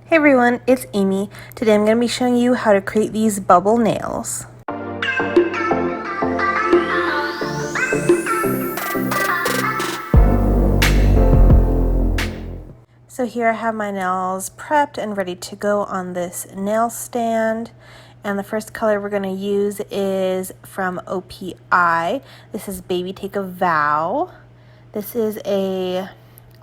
Hey everyone, it's Amy. Today I'm going to be showing you how to create these bubble nails. So here I have my nails prepped and ready to go on this nail stand. And the first color we're going to use is from OPI. This is Baby Take a Vow. This is a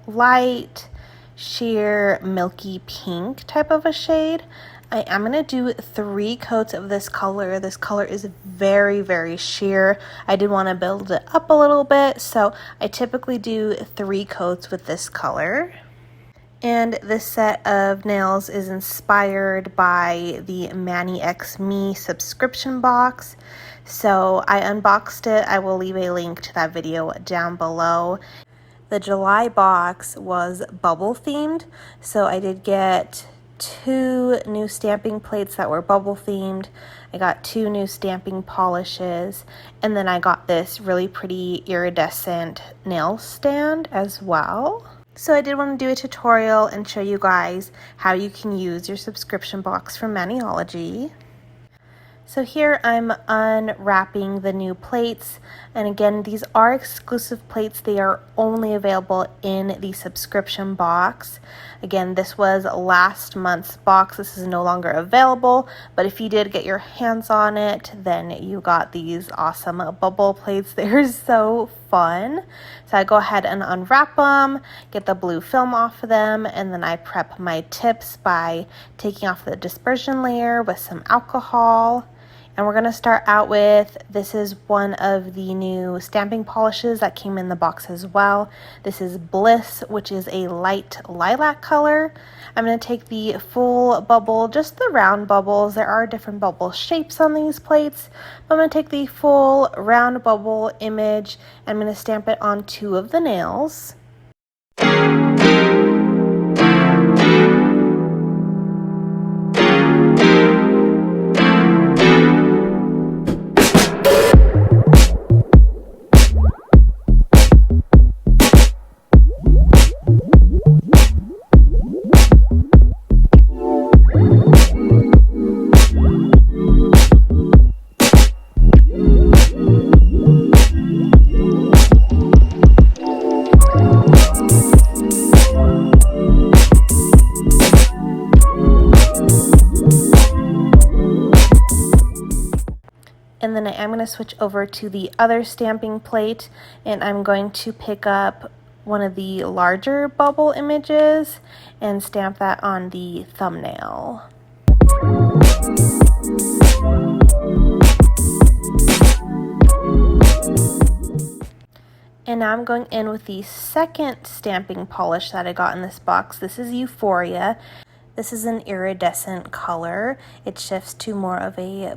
light sheer milky pink type of a shade. I am going to do 3 coats of this color. This color is very sheer. I did want to build it up a little bit, so I typically do 3 coats with this color. And this set of nails is inspired by the Maniology subscription box. So I unboxed it. I will leave a link to that video down below. The July box was bubble themed, so I did get 2 new stamping plates that were bubble themed. I got 2 new stamping polishes, and then I got this really pretty iridescent nail stand as well. So I did want to do a tutorial and show you guys how you can use your subscription box from Maniology. So here I'm unwrapping the new plates, and again, these are exclusive plates. They are only available in the subscription box. Again, this was last month's box. This is no longer available, but if you did get your hands on it, then you got these awesome bubble plates. They're so fun. So I go ahead and unwrap them, get the blue film off of them, and then I prep my tips by taking off the dispersion layer with some alcohol. And we're going to start out with, this is one of the new stamping polishes that came in the box as well. This is Bliss, which is a light lilac color. I'm going to take the full bubble, just the round bubbles. There are different bubble shapes on these plates, but I'm going to take the full round bubble image and I'm going to stamp it on 2 of the nails. And then I am going to switch over to the other stamping plate, and I'm going to pick up one of the larger bubble images and stamp that on the thumbnail. And now I'm going in with the second stamping polish that I got in this box. This is Euphoria. This is an iridescent color. It shifts to more of a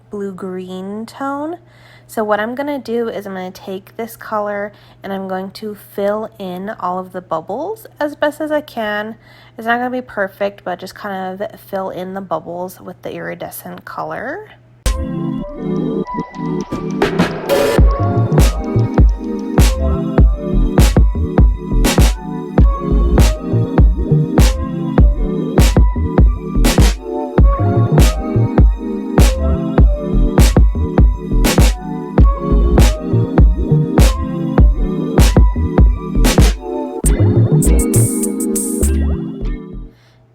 blue-green tone. So what I'm going to do is I'm going to take this color and I'm going to fill in all of the bubbles as best as I can. It's not going to be perfect, but just kind of fill in the bubbles with the iridescent color.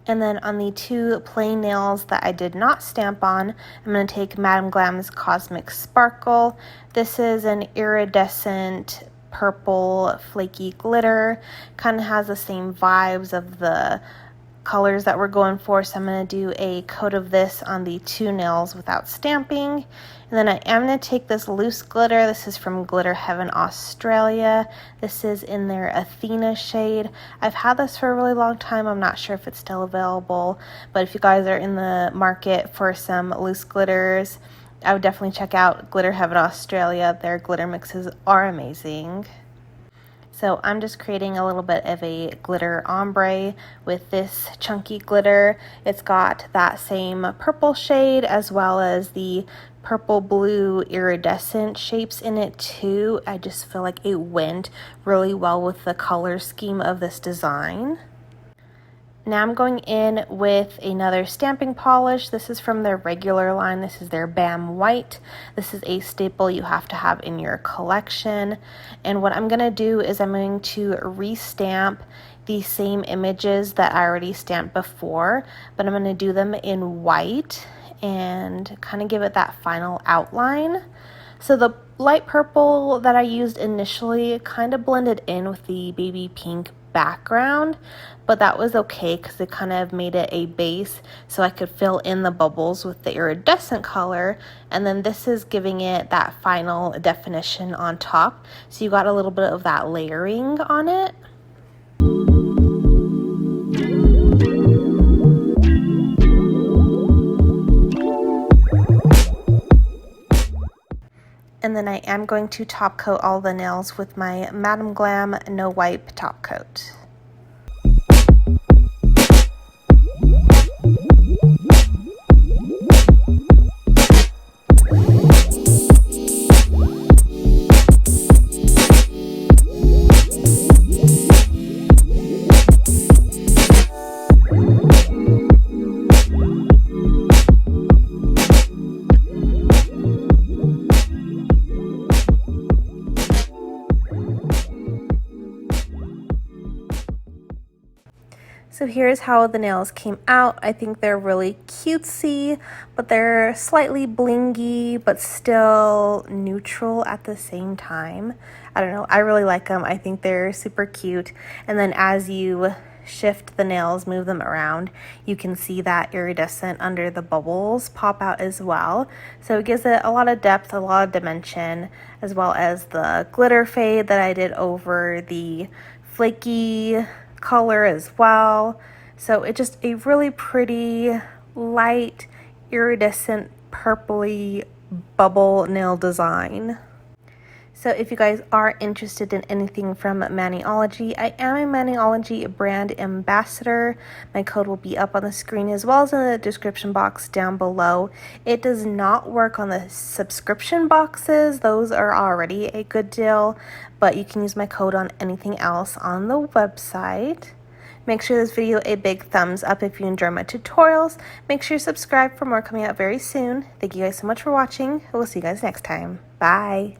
And then on the 2 plain nails that I did not stamp on, I'm going to take Madame Glam's Cosmic Sparkle. This is an iridescent purple flaky glitter. Kind of has the same vibes of the colors that we're going for, so I'm going to do a coat of this on the 2 nails without stamping. And then I am going to take this loose glitter. This is from Glitter Heaven Australia. This is in their Athena shade. I've had this for a really long time. I'm not sure if it's still available, but if you guys are in the market for some loose glitters, I would definitely check out Glitter Heaven Australia. Their glitter mixes are amazing. So I'm just creating a little bit of a glitter ombre with this chunky glitter. It's got that same purple shade as well as the purple blue iridescent shapes in it too. I just feel like it went really well with the color scheme of this design. Now I'm going in with another stamping polish. This is from their regular line. This is their Bam White. This is a staple you have to have in your collection. And what I'm going to do is I'm going to restamp the same images that I already stamped before, but I'm going to do them in white and kind of give it that final outline. So the light purple that I used initially kind of blended in with the baby pink background, but that was okay because it kind of made it a base so I could fill in the bubbles with the iridescent color, and then this is giving it that final definition on top, so you got a little bit of that layering on it. And then I am going to top coat all the nails with my Madam Glam No Wipe top coat. So here's how the nails came out. I think they're really cutesy, but they're slightly blingy, but still neutral at the same time. I don't know, I really like them. I think they're super cute. And then as you shift the nails, move them around, you can see that iridescent under the bubbles pop out as well. So it gives it a lot of depth, a lot of dimension, as well as the glitter fade that I did over the flaky color as well. So it's just a really pretty light iridescent purpley bubble nail design. So if you guys are interested in anything from Maniology, I am a Maniology brand ambassador. My code will be up on the screen as well as in the description box down below. It does not work on the subscription boxes. Those are already a good deal, but you can use my code on anything else on the website. Make sure this video a big thumbs up if you enjoy my tutorials. Make sure you subscribe for more coming out very soon. Thank you guys so much for watching. We'll see you guys next time. Bye.